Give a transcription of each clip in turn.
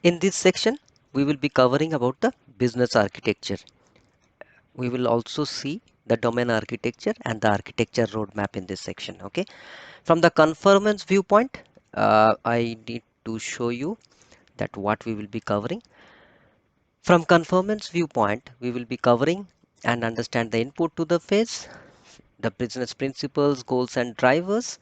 In this section, we will be covering about the business architecture. We will also see the domain architecture and the architecture roadmap in this section. Okay. From the conformance viewpoint, I need to show you that what we will be covering. From conformance viewpoint, we will be covering and understand the input to the phase, the business principles, goals and drivers.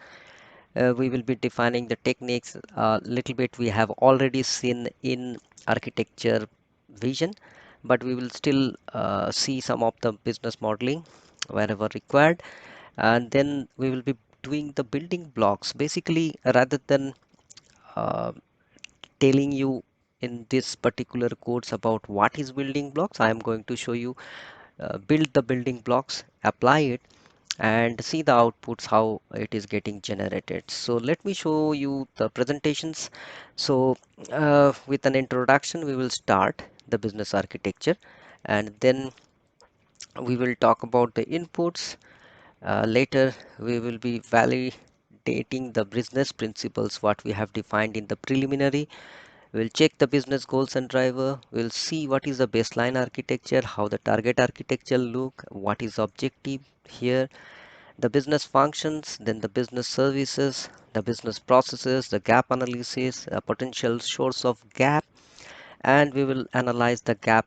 We will be defining the techniques a little bit we have already seen in architecture vision, but we will still see some of the business modeling wherever required. And then we will be doing the building blocks basically, rather than uh, telling you in this particular course about what is building blocks. I am going to show you build the building blocks, apply it, and see the outputs how it is getting generated. So let me show you the presentations. So with an introduction, we will start the business architecture, and then we will talk about the inputs. Later we will be validating the business principles what we have defined in the preliminary. We'll check the business goals and driver. We'll see what is the baseline architecture, how the target architecture look, what is objective here, the business functions, then the business services, the business processes, the gap analysis, a potential source of gap, and we will analyze the gap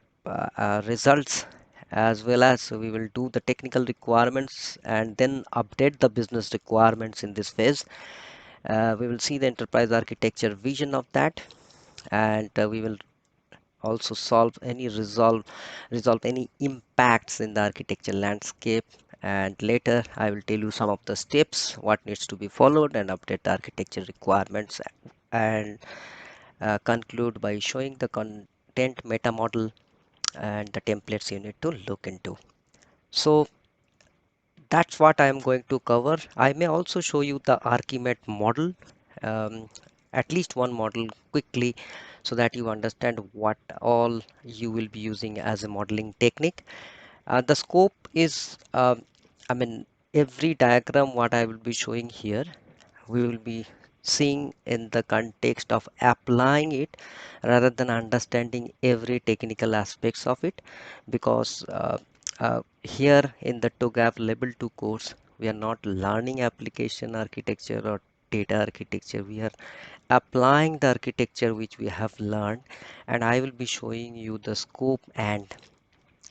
results, as well as we will do the technical requirements and then update the business requirements in this phase. We will see the enterprise architecture vision of that, and we will also resolve any impacts in the architecture landscape. And later I will tell you some of the steps what needs to be followed and update the architecture requirements, and conclude by showing the content meta model and the templates you need to look into. So that's what I am going to cover. I may also show you the Archimate model, um, at least one model quickly, so that you understand what all you will be using as a modeling technique. The scope is, I mean, every diagram what I will be showing here, we will be seeing in the context of applying it rather than understanding every technical aspects of it, because here in the TOGAF level 2 course we are not learning application architecture or data architecture. We are applying the architecture which we have learned, and I will be showing you the scope and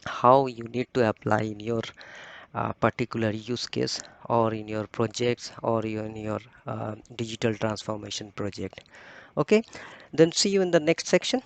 how you need to apply in your particular use case, or in your projects, or in your digital transformation project. Okay, then see you in the next section.